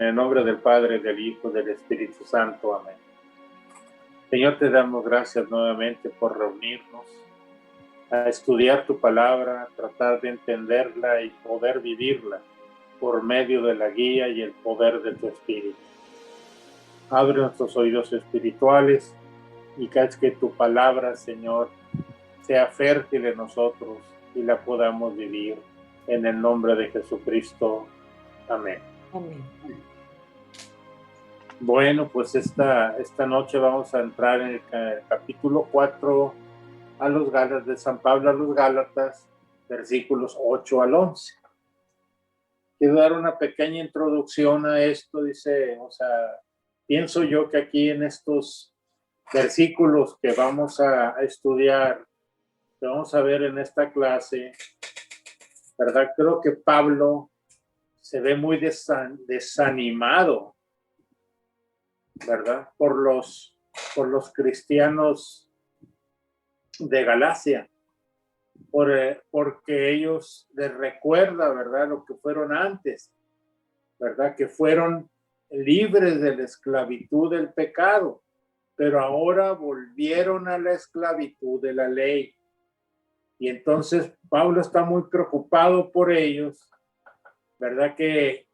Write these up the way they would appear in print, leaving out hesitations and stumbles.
En el nombre del Padre, del Hijo, del Espíritu Santo. Amén. Señor, te damos gracias nuevamente por reunirnos a estudiar tu palabra, a tratar de entenderla y poder vivirla por medio de la guía y el poder de tu Espíritu. Abre nuestros oídos espirituales y que haz que tu palabra, Señor, sea fértil en nosotros y la podamos vivir en el nombre de Jesucristo. Amén. Amén. Bueno, pues esta noche vamos a entrar en el capítulo 4 a los Gálatas, de San Pablo a los Gálatas, versículos 8 al 11. Quiero dar una pequeña introducción a esto. Dice, pienso yo que aquí en estos versículos que vamos a estudiar, que vamos a ver en esta clase, ¿verdad? Creo que Pablo se ve muy desanimado, ¿verdad? Por los cristianos de Galacia, porque ellos les recuerda, ¿verdad? Lo que fueron antes, ¿verdad? Que fueron libres de la esclavitud del pecado, pero ahora volvieron a la esclavitud de la ley. Y entonces Pablo está muy preocupado por ellos, ¿verdad? Que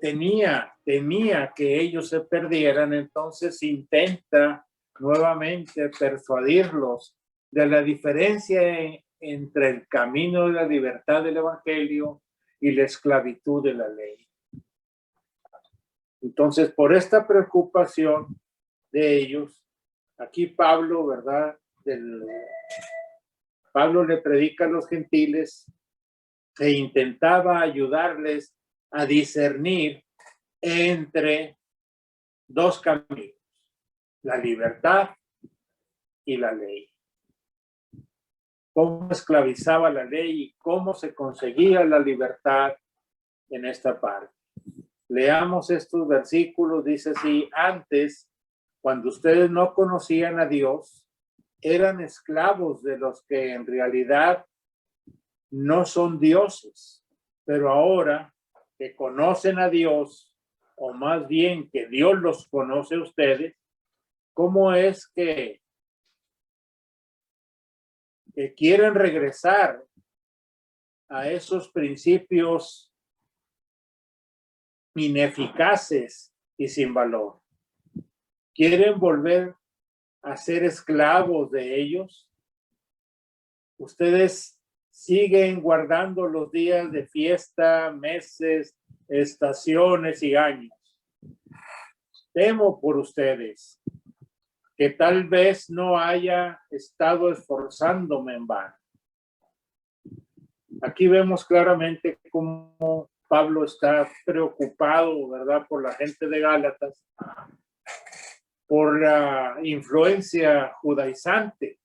temía que ellos se perdieran. Entonces intenta nuevamente persuadirlos de la diferencia entre el camino de la libertad del evangelio y la esclavitud de la ley. Entonces, por esta preocupación de ellos, aquí Pablo, ¿verdad? Pablo le predica a los gentiles e intentaba ayudarles a discernir entre dos caminos, la libertad y la ley. Cómo esclavizaba la ley y cómo se conseguía la libertad en esta parte. Leamos estos versículos. Dice así: antes, cuando ustedes no conocían a Dios, eran esclavos de los que en realidad no son dioses, pero ahora que conocen a Dios, o más bien que Dios los conoce a ustedes, ¿cómo es que quieren regresar a esos principios ineficaces y sin valor? ¿Quieren volver a ser esclavos de ellos? Ustedes siguen guardando los días de fiesta, meses, estaciones y años. Temo por ustedes que tal vez no haya estado esforzándome en vano. Aquí vemos claramente cómo Pablo está preocupado, ¿verdad?, por la gente de Gálatas, por la influencia judaizante.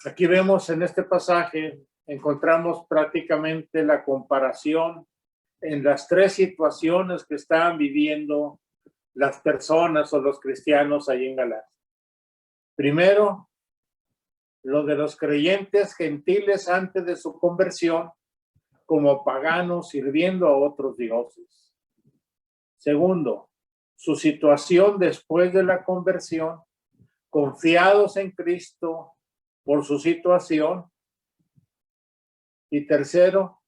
Aquí vemos en este pasaje, encontramos prácticamente la comparación en las tres situaciones que estaban viviendo las personas o los cristianos ahí en Galacia. Primero, lo de los creyentes gentiles antes de su conversión, como paganos sirviendo a otros dioses. Segundo, su situación después de la conversión, confiados en Cristo por su situación. Y tercero,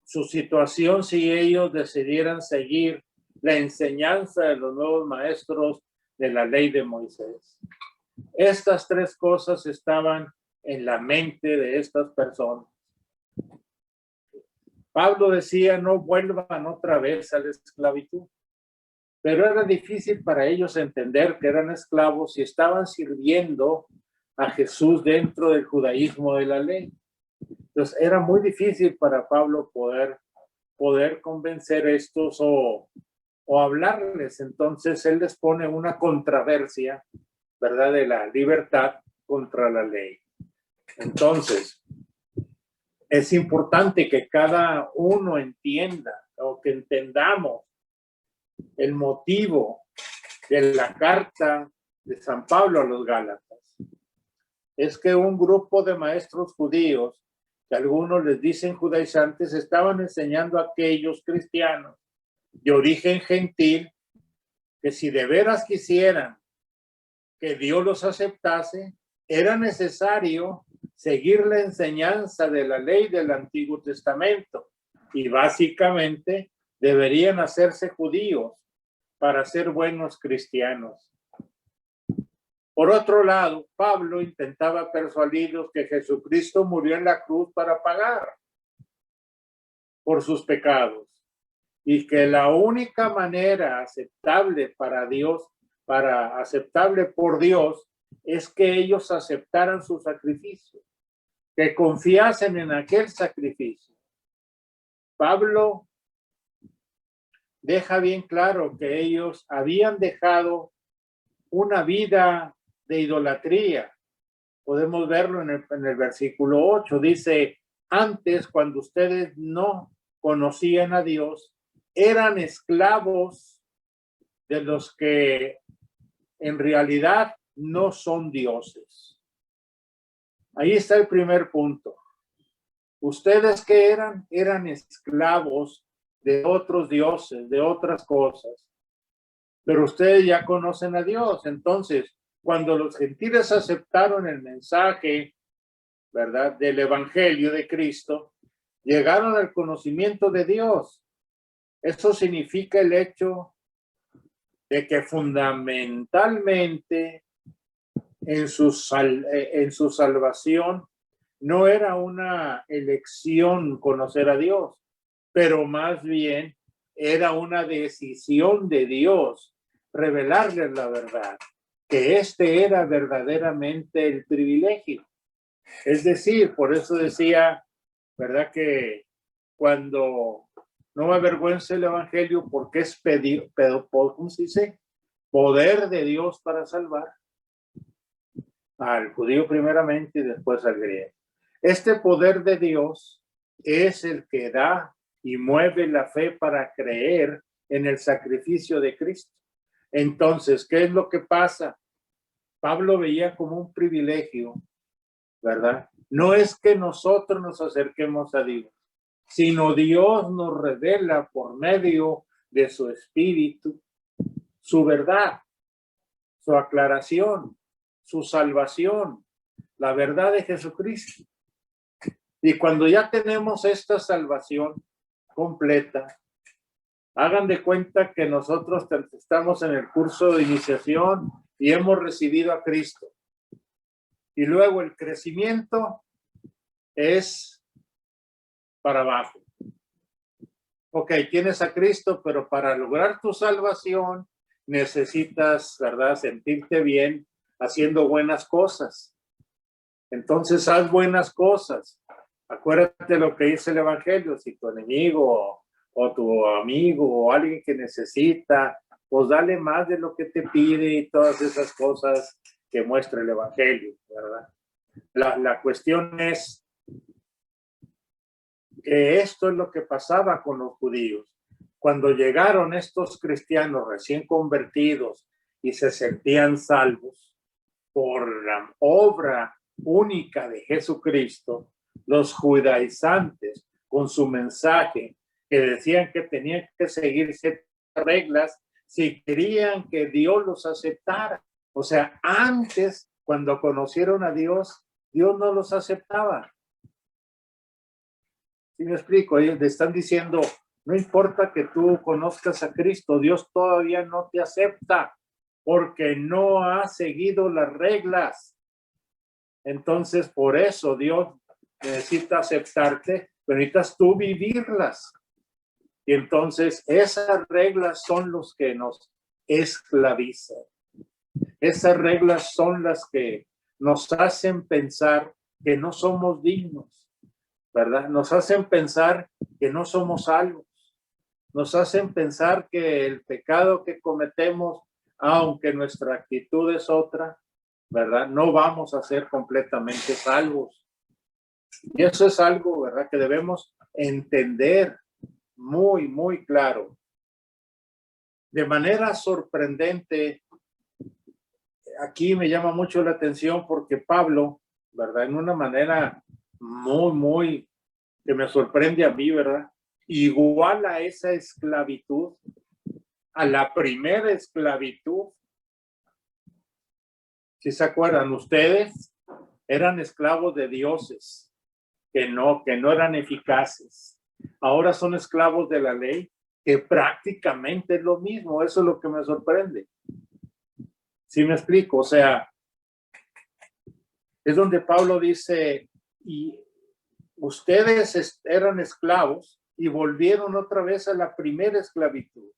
su situación si ellos decidieran seguir la enseñanza de los nuevos maestros de la ley de Moisés. Estas tres cosas estaban en la mente de estas personas. Pablo decía, no vuelvan otra vez a la esclavitud, pero era difícil para ellos entender que eran esclavos y estaban sirviendo a Jesús dentro del judaísmo de la ley. Entonces era muy difícil para Pablo poder convencer a estos o hablarles. Entonces él les pone una controversia, ¿verdad?, de la libertad contra la ley. Entonces, es importante que cada uno entienda o que entendamos el motivo de la carta de San Pablo a los Gálatas. Es que un grupo de maestros judíos que algunos les dicen judaizantes, estaban enseñando a aquellos cristianos de origen gentil que si de veras quisieran que Dios los aceptase, era necesario seguir la enseñanza de la ley del Antiguo Testamento y básicamente deberían hacerse judíos para ser buenos cristianos. Por otro lado, Pablo intentaba persuadirlos que Jesucristo murió en la cruz para pagar por sus pecados y que la única manera aceptable para Dios, aceptable por Dios, es que ellos aceptaran su sacrificio, que confiasen en aquel sacrificio. Pablo deja bien claro que ellos habían dejado una vida de idolatría. Podemos verlo en el versículo 8. Dice, antes, cuando ustedes no conocían a Dios, eran esclavos de los que en realidad no son dioses. Ahí está el primer punto. ¿Ustedes qué eran? Eran esclavos de otros dioses, de otras cosas. Pero ustedes ya conocen a Dios. Entonces, cuando los gentiles aceptaron el mensaje, ¿verdad?, del evangelio de Cristo, llegaron al conocimiento de Dios. Eso significa el hecho de que fundamentalmente en su salvación no era una elección conocer a Dios, pero más bien era una decisión de Dios revelarles la verdad, que este era verdaderamente el privilegio. Es decir, por eso decía, ¿verdad?, que cuando no me avergüenza el evangelio porque es ¿cómo se dice? Poder de Dios para salvar al judío primeramente y después al griego. Este poder de Dios es el que da y mueve la fe para creer en el sacrificio de Cristo. Entonces, ¿qué es lo que pasa? Pablo veía como un privilegio, ¿verdad? No es que nosotros nos acerquemos a Dios, sino Dios nos revela por medio de su Espíritu su verdad, su aclaración, su salvación, la verdad de Jesucristo. Y cuando ya tenemos esta salvación completa, hagan de cuenta que nosotros estamos en el curso de iniciación y hemos recibido a Cristo. Y luego el crecimiento es para abajo. Ok, tienes a Cristo, pero para lograr tu salvación necesitas, ¿verdad?, sentirte bien haciendo buenas cosas. Entonces, haz buenas cosas. Acuérdate lo que dice el Evangelio. Si tu enemigo o tu amigo o alguien que necesita, pues dale más de lo que te pide y todas esas cosas que muestra el Evangelio, ¿verdad? La cuestión es que esto es lo que pasaba con los judíos. Cuando llegaron estos cristianos recién convertidos y se sentían salvos por la obra única de Jesucristo, los judaizantes, con su mensaje, que decían que tenían que seguir ciertas reglas si querían que Dios los aceptara. O sea, antes, cuando conocieron a Dios, Dios no los aceptaba. ¿Sí me explico? Ellos le están diciendo, no importa que tú conozcas a Cristo, Dios todavía no te acepta porque no has seguido las reglas. Entonces, por eso Dios necesita aceptarte, pero necesitas tú vivirlas. Y entonces esas reglas son los que nos esclavizan. Esas reglas son las que nos hacen pensar que no somos dignos, ¿verdad? Nos hacen pensar que no somos salvos. Nos hacen pensar que el pecado que cometemos, aunque nuestra actitud es otra, ¿verdad?, no vamos a ser completamente salvos. Y eso es algo, ¿verdad?, que debemos entender muy, muy claro. De manera sorprendente, aquí me llama mucho la atención porque Pablo, ¿verdad?, en una manera que me sorprende a mí, ¿verdad? Igual a esa esclavitud, a la primera esclavitud. Si se acuerdan, ustedes eran esclavos de dioses que no eran eficaces. Ahora son esclavos de la ley, que prácticamente es lo mismo. Eso es lo que me sorprende. ¿Sí me explico? O sea, es donde Pablo dice, y ustedes eran esclavos y volvieron otra vez a la primera esclavitud.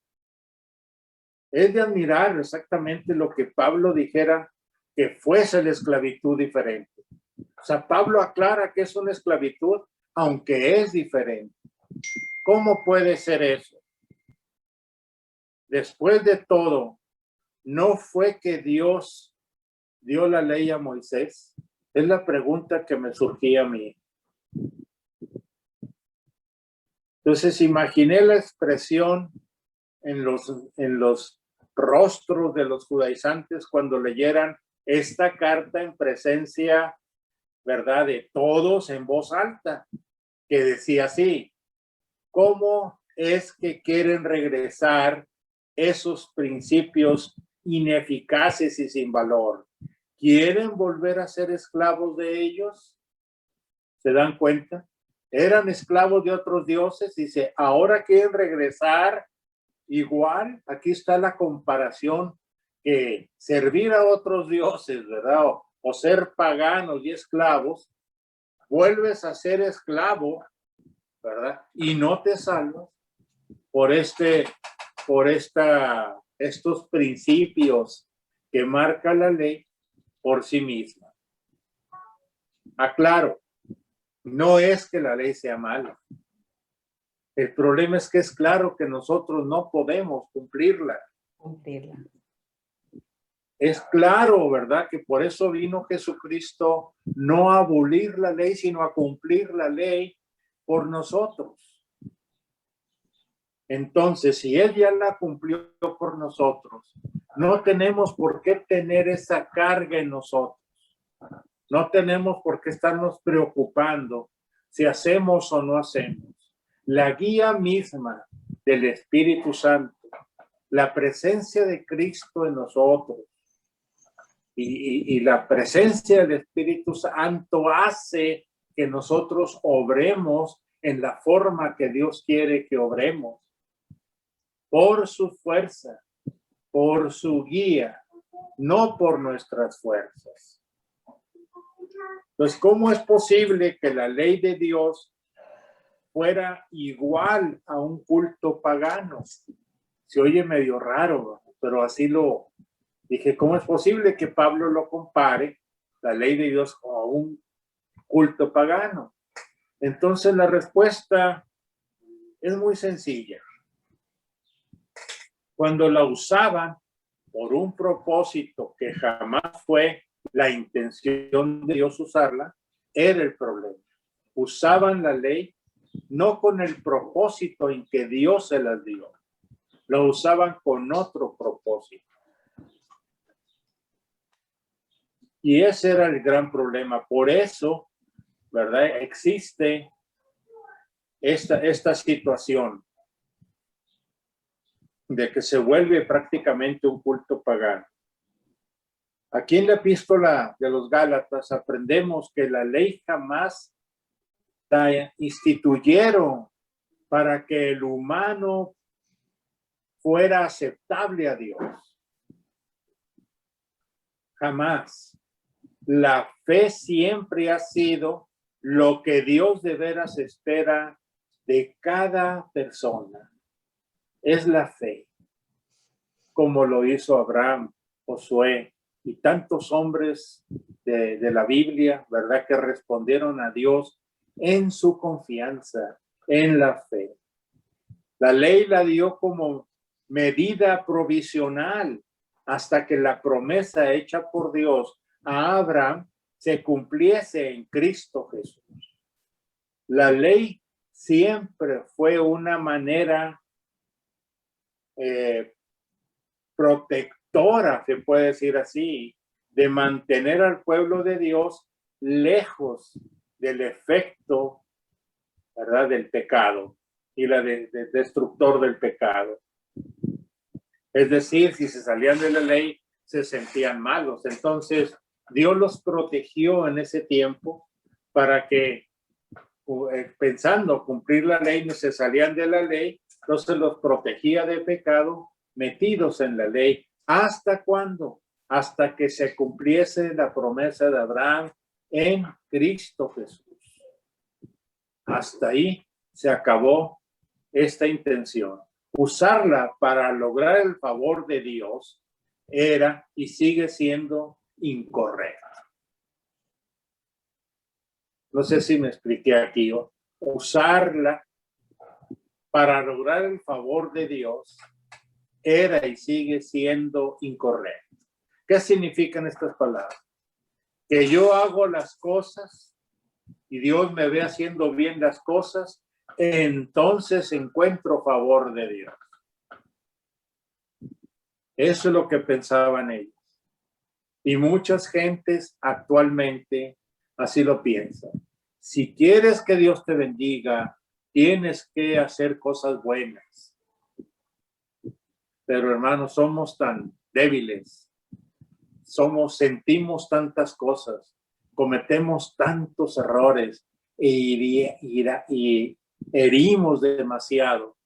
Es de admirar exactamente lo que Pablo dijera que fuese la esclavitud diferente. O sea, Pablo aclara que es una esclavitud, aunque es diferente. ¿Cómo puede ser eso? Después de todo, ¿no fue que Dios dio la ley a Moisés? Es la pregunta que me surgía a mí. Entonces, imaginé la expresión en los rostros de los judaizantes cuando leyeran esta carta en presencia, ¿verdad?, de todos en voz alta, que decía así: ¿cómo es que quieren regresar esos principios ineficaces y sin valor? ¿Quieren volver a ser esclavos de ellos? ¿Se dan cuenta? Eran esclavos de otros dioses, dice, ahora quieren regresar igual. Aquí está la comparación, que servir a otros dioses, ¿verdad? O ser paganos y esclavos, vuelves a ser esclavo, ¿verdad? Y no te salvas por estos principios que marca la ley por sí misma. Aclaro, no es que la ley sea mala. El problema es que es claro que nosotros no podemos cumplirla. Es claro, ¿verdad?, que por eso vino Jesucristo, no a abolir la ley, sino a cumplir la ley por nosotros. Entonces, si Él ya la cumplió por nosotros, no tenemos por qué tener esa carga en nosotros. No tenemos por qué estarnos preocupando si hacemos o no hacemos. La guía misma del Espíritu Santo, la presencia de Cristo en nosotros y la presencia del Espíritu Santo hace que nosotros obremos en la forma que Dios quiere que obremos, por su fuerza, por su guía, no por nuestras fuerzas. Entonces, ¿cómo es posible que la ley de Dios fuera igual a un culto pagano? Se oye medio raro, pero así lo dije. ¿Cómo es posible que Pablo lo compare, la ley de Dios, con un culto pagano? Entonces la respuesta es muy sencilla. Cuando la usaban por un propósito que jamás fue la intención de Dios usarla, era el problema. Usaban la ley no con el propósito en que Dios se las dio, lo usaban con otro propósito. Y ese era el gran problema. Por eso, ¿verdad?, existe esta situación de que se vuelve prácticamente un culto pagano. Aquí en la epístola de los Gálatas aprendemos que la ley jamás la instituyeron para que el humano fuera aceptable a Dios. Jamás. La fe siempre ha sido lo que Dios de veras espera de cada persona. Es la fe, como lo hizo Abraham, Josué y tantos hombres de la Biblia, ¿verdad?, que respondieron a Dios en su confianza, en la fe. La ley la dio como medida provisional hasta que la promesa hecha por Dios a Abraham se cumpliese en Cristo Jesús. La ley siempre fue una manera protectora, se puede decir así, de mantener al pueblo de Dios lejos del efecto, ¿verdad?, del pecado y la destructor del pecado. Es decir, si se salían de la ley, se sentían malos. Entonces, Dios los protegió en ese tiempo para que, pensando cumplir la ley, no se salían de la ley, entonces los protegía de pecado metidos en la ley. ¿Hasta cuándo? Hasta que se cumpliese la promesa de Abraham en Cristo Jesús. Hasta ahí se acabó esta intención. Usarla para lograr el favor de Dios era y sigue siendo incorrecto. No sé si me expliqué aquí. Usarla para lograr el favor de Dios era y sigue siendo incorrecto. ¿Qué significan estas palabras? Que yo hago las cosas y Dios me ve haciendo bien las cosas, entonces encuentro favor de Dios. Eso es lo que pensaban ellos. Y muchas gentes actualmente así lo piensan. Si quieres que Dios te bendiga, tienes que hacer cosas buenas. Pero hermanos, somos tan débiles. Sentimos tantas cosas. Cometemos tantos errores y herimos demasiado,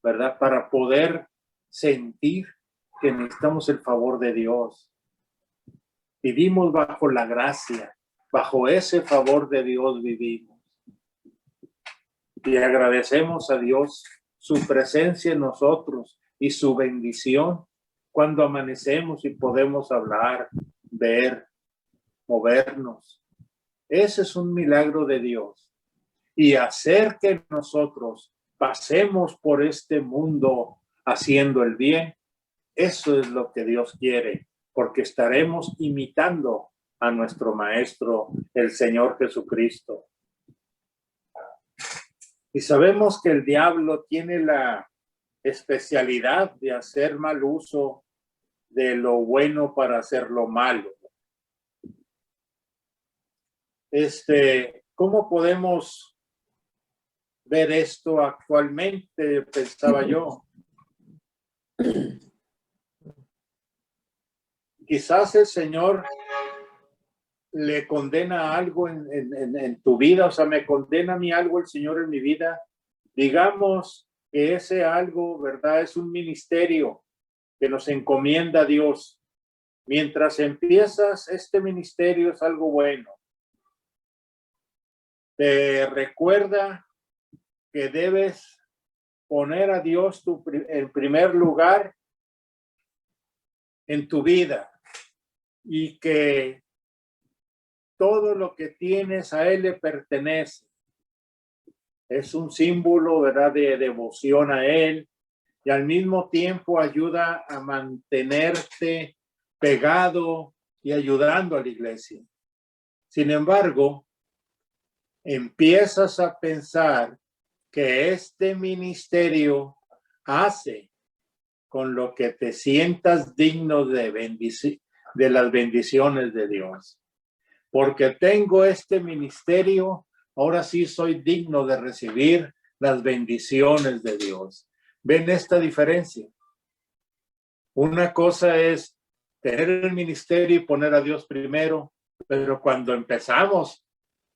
¿verdad? Para poder sentir que necesitamos el favor de Dios. Vivimos bajo la gracia, bajo ese favor de Dios vivimos. Y agradecemos a Dios su presencia en nosotros y su bendición cuando amanecemos y podemos hablar, ver, movernos. Ese es un milagro de Dios. Y hacer que nosotros pasemos por este mundo haciendo el bien, eso es lo que Dios quiere, porque estaremos imitando a nuestro Maestro, el Señor Jesucristo. Y sabemos que el diablo tiene la especialidad de hacer mal uso de lo bueno para hacer lo malo. ¿Cómo podemos ver esto actualmente? Pensaba yo. Quizás el Señor le condena algo en tu vida, o sea, me condena a mí algo el Señor en mi vida. Digamos que ese algo, ¿verdad? Es un ministerio que nos encomienda a Dios. Mientras empiezas este ministerio es algo bueno. Te recuerda que debes poner a Dios en primer lugar en tu vida y que todo lo que tienes a Él le pertenece. Es un símbolo, ¿verdad?, de devoción a Él y al mismo tiempo ayuda a mantenerte pegado y ayudando a la iglesia. Sin embargo, empiezas a pensar que este ministerio hace con lo que te sientas digno de las bendiciones de Dios. Porque tengo este ministerio, ahora sí soy digno de recibir las bendiciones de Dios. ¿Ven esta diferencia? Una cosa es tener el ministerio y poner a Dios primero, pero cuando empezamos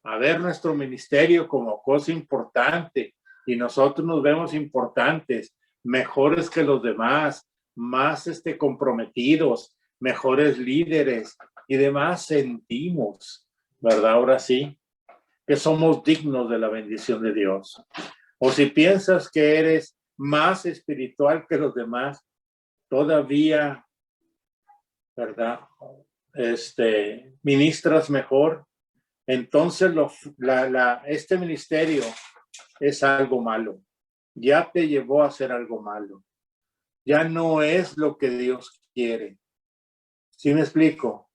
a ver nuestro ministerio como cosa importante y nosotros nos vemos importantes, mejores que los demás, más comprometidos, mejores líderes y demás, sentimos, ¿verdad? Ahora sí, que somos dignos de la bendición de Dios. O si piensas que eres más espiritual que los demás, todavía, ¿verdad? Ministras mejor. Entonces este ministerio es algo malo. Ya te llevó a hacer algo malo. Ya no es lo que Dios quiere. ¿Sí me explico?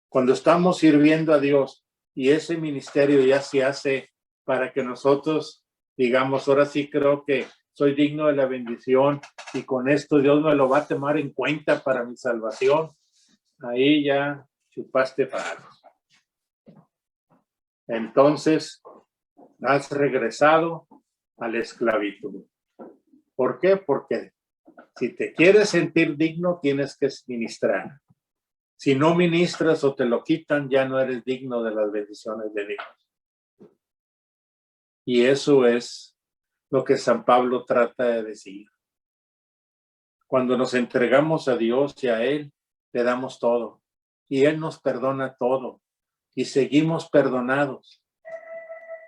Cuando estamos sirviendo a Dios y ese ministerio ya se hace para que nosotros digamos, ahora sí creo que soy digno de la bendición y con esto Dios me lo va a tomar en cuenta para mi salvación, ahí ya chupaste palos. entonces has regresado a la esclavitud. ¿Por qué? Porque si te quieres sentir digno, tienes que ministrar. Si no ministras o te lo quitan, ya no eres digno de las bendiciones de Dios. Y eso es lo que San Pablo trata de decir. Cuando nos entregamos a Dios y a Él, le damos todo. Y Él nos perdona todo. Y seguimos perdonados.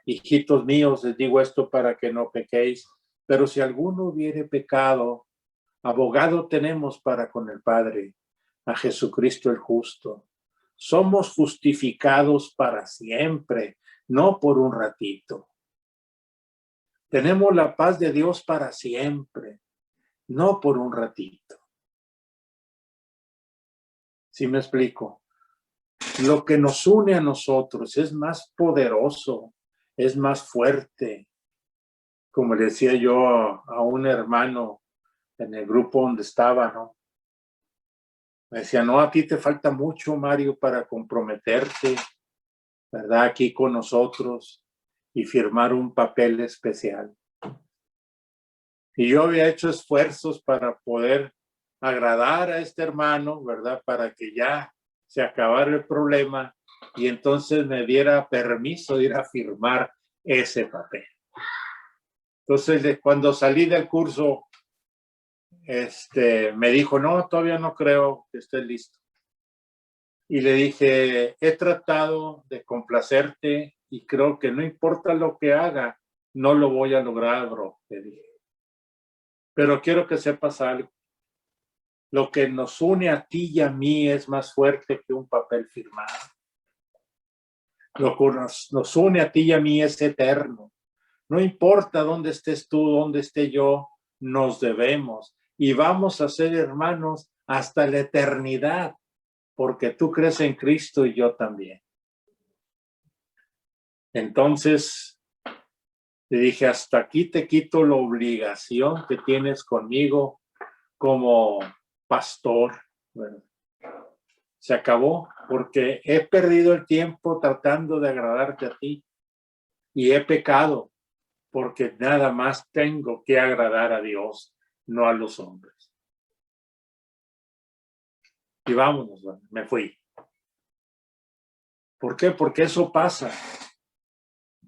Hijitos míos, les digo esto para que no pequéis. Pero si alguno hubiere pecado, abogado tenemos para con el Padre, a Jesucristo el justo. Somos justificados para siempre, no por un ratito. Tenemos la paz de Dios para siempre, no por un ratito. ¿Sí me explico? Lo que nos une a nosotros es más poderoso, es más fuerte. Como le decía yo a un hermano en el grupo donde estaba, ¿no? Me decía, no, a ti te falta mucho, Mario, para comprometerte, ¿verdad? Aquí con nosotros y firmar un papel especial. Y yo había hecho esfuerzos para poder agradar a este hermano, ¿verdad? Para que ya se acabara el problema y entonces me diera permiso de ir a firmar ese papel. Entonces, cuando salí del curso, me dijo, no, todavía no creo que estés listo. Y le dije, he tratado de complacerte y creo que no importa lo que haga, no lo voy a lograr, bro, le dije. Pero quiero que sepas algo. Lo que nos une a ti y a mí es más fuerte que un papel firmado. Lo que nos une a ti y a mí es eterno. No importa dónde estés tú, dónde esté yo, nos debemos. Y vamos a ser hermanos hasta la eternidad, porque tú crees en Cristo y yo también. Entonces, le dije, hasta aquí te quito la obligación que tienes conmigo como pastor. Bueno, se acabó porque he perdido el tiempo tratando de agradarte a ti y he pecado porque nada más tengo que agradar a Dios, no a los hombres. Y vámonos, me fui. ¿Por qué? Porque eso pasa.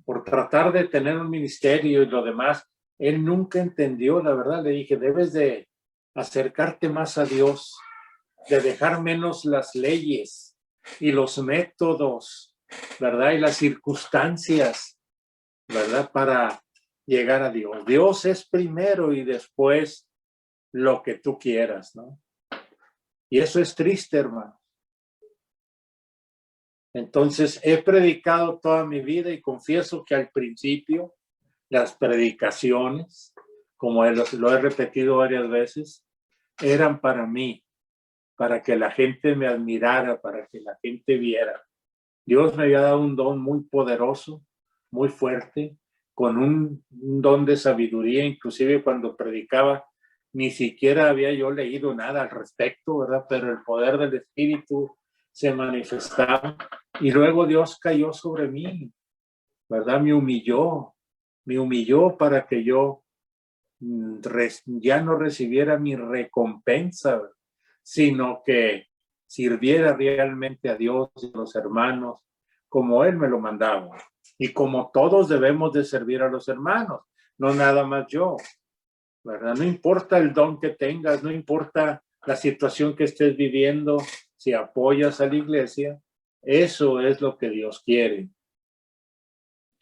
Por tratar de tener un ministerio y lo demás, él nunca entendió, la verdad. Le dije, debes de acercarte más a Dios, de dejar menos las leyes y los métodos, ¿verdad? Y las circunstancias, ¿verdad? Para llegar a Dios. Dios es primero y después lo que tú quieras, ¿no? Y eso es triste, hermano. Entonces, he predicado toda mi vida y confieso que al principio las predicaciones, como lo he repetido varias veces, eran para mí, para que la gente me admirara, para que la gente viera. Dios me había dado un don muy poderoso, muy fuerte, con un don de sabiduría, inclusive cuando predicaba, ni siquiera había yo leído nada al respecto, ¿verdad? Pero el poder del Espíritu se manifestaba y luego Dios cayó sobre mí, ¿verdad? Me humilló para que yo ya no recibiera mi recompensa, sino que sirviera realmente a Dios y a los hermanos como Él me lo mandaba. Y como todos debemos de servir a los hermanos, no nada más yo, ¿verdad? No importa el don que tengas, no importa la situación que estés viviendo, si apoyas a la iglesia, eso es lo que Dios quiere.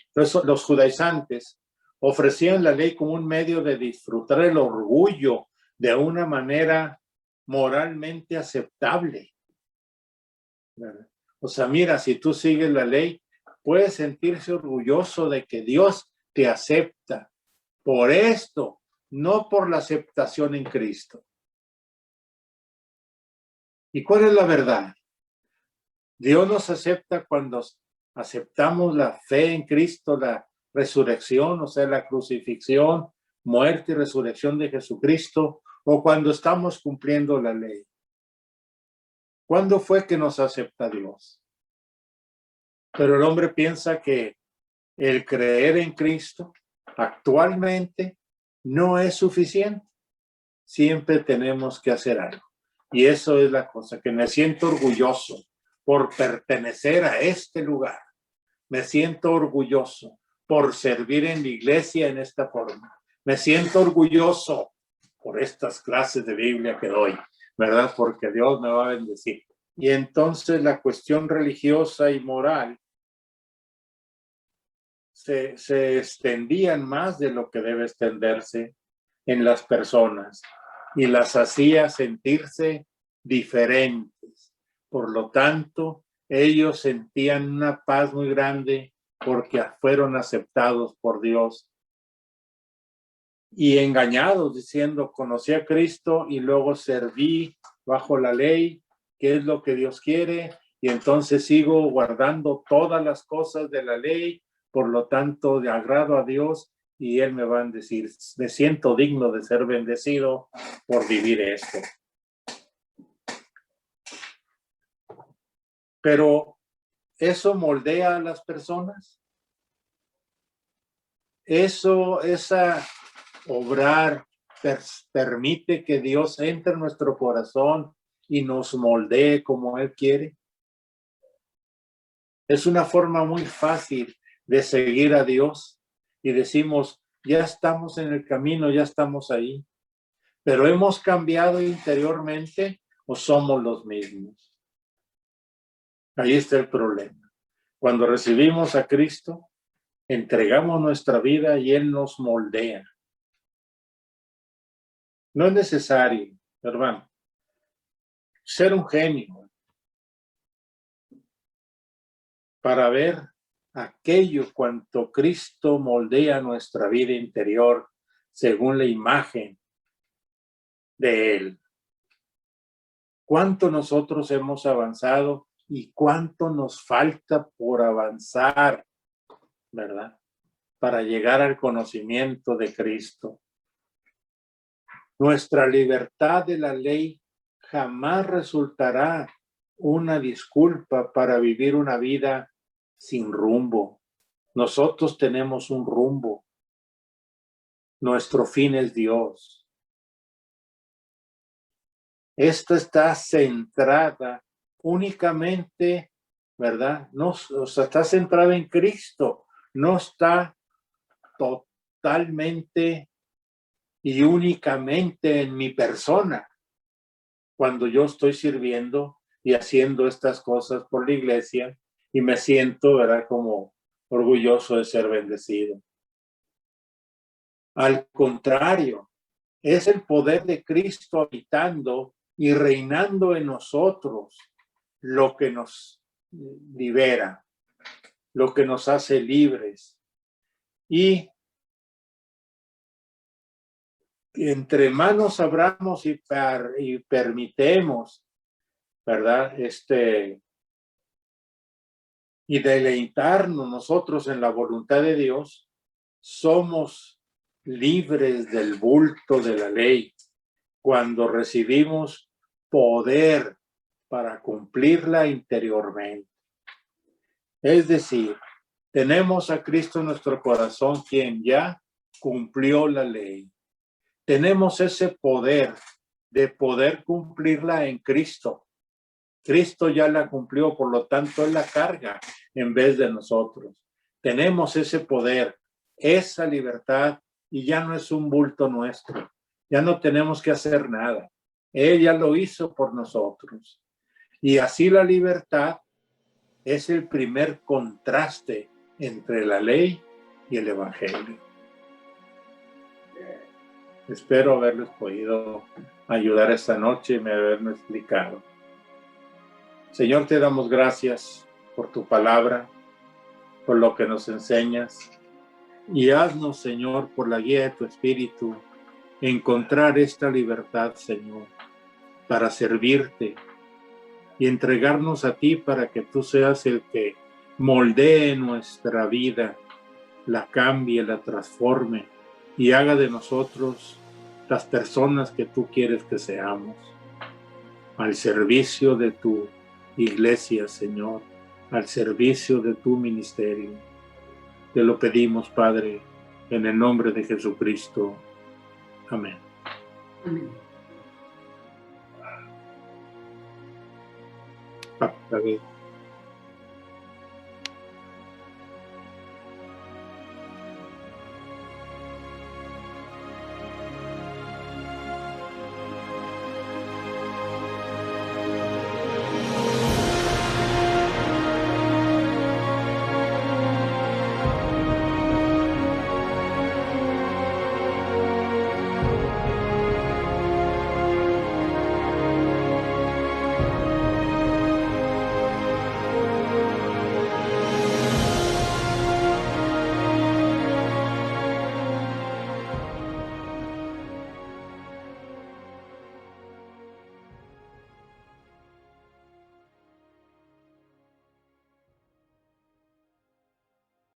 Entonces, los judaizantes ofrecían la ley como un medio de disfrutar el orgullo de una manera moralmente aceptable. O sea, mira, si tú sigues la ley, puedes sentirse orgulloso de que Dios te acepta por esto, no por la aceptación en Cristo. ¿Y cuál es la verdad? Dios nos acepta cuando aceptamos la fe en Cristo, la resurrección, o sea, la crucifixión, muerte y resurrección de Jesucristo, o cuando estamos cumpliendo la ley. ¿Cuándo fue que nos acepta Dios? Pero el hombre piensa que el creer en Cristo actualmente no es suficiente. Siempre tenemos que hacer algo. Y eso es la cosa, que me siento orgulloso por pertenecer a este lugar. Me siento orgulloso por servir en la iglesia en esta forma. Me siento orgulloso por estas clases de Biblia que doy, ¿verdad? Porque Dios me va a bendecir. Y entonces la cuestión religiosa y moral se extendían más de lo que debe extenderse en las personas y las hacía sentirse diferentes. Por lo tanto, ellos sentían una paz muy grande porque fueron aceptados por Dios y engañados diciendo, conocí a Cristo y luego serví bajo la ley, que es lo que Dios quiere, y entonces sigo guardando todas las cosas de la ley, por lo tanto, de agrado a Dios, y Él me va a decir, me siento digno de ser bendecido por vivir esto. Pero, ¿eso moldea a las personas? Esa obrar permite que Dios entre en nuestro corazón y nos moldee como Él quiere. Es una forma muy fácil de seguir a Dios y decimos, ya estamos en el camino, ya estamos ahí, pero ¿hemos cambiado interiormente o somos los mismos? Ahí está el problema. Cuando recibimos a Cristo, entregamos nuestra vida y Él nos moldea. No es necesario, hermano, ser un genio para ver aquello cuanto Cristo moldea nuestra vida interior según la imagen de Él. Cuánto nosotros hemos avanzado y cuánto nos falta por avanzar, ¿verdad? Para llegar al conocimiento de Cristo. Nuestra libertad de la ley jamás resultará una disculpa para vivir una vida sin rumbo. Nosotros tenemos un rumbo. Nuestro fin es Dios. Esto está centrada únicamente, ¿verdad? No, o sea, está centrada en Cristo. No está totalmente y únicamente en mi persona. Cuando yo estoy sirviendo y haciendo estas cosas por la iglesia y me siento, ¿verdad?, como orgulloso de ser bendecido. Al contrario, es el poder de Cristo habitando y reinando en nosotros lo que nos libera, lo que nos hace libres. Y entre más nos abramos y permitemos, ¿verdad?, y deleitarnos nosotros en la voluntad de Dios, somos libres del bulto de la ley cuando recibimos poder para cumplirla interiormente. Es decir, tenemos a Cristo en nuestro corazón, quien ya cumplió la ley. Tenemos ese poder de poder cumplirla en Cristo. Cristo ya la cumplió, por lo tanto, Él la carga en vez de nosotros. Tenemos ese poder, esa libertad, y ya no es un bulto nuestro. Ya no tenemos que hacer nada. Él ya lo hizo por nosotros. Y así la libertad es el primer contraste entre la ley y el evangelio. Espero haberles podido ayudar esta noche y me haberme explicado. Señor, te damos gracias por tu palabra, por lo que nos enseñas, y haznos, Señor, por la guía de tu Espíritu, encontrar esta libertad, Señor, para servirte y entregarnos a ti para que tú seas el que moldee nuestra vida, la cambie, la transforme y haga de nosotros las personas que tú quieres que seamos, al servicio de tu iglesia, Señor, al servicio de tu ministerio. Te lo pedimos, Padre, en el nombre de Jesucristo. Amén. Amén. Padre.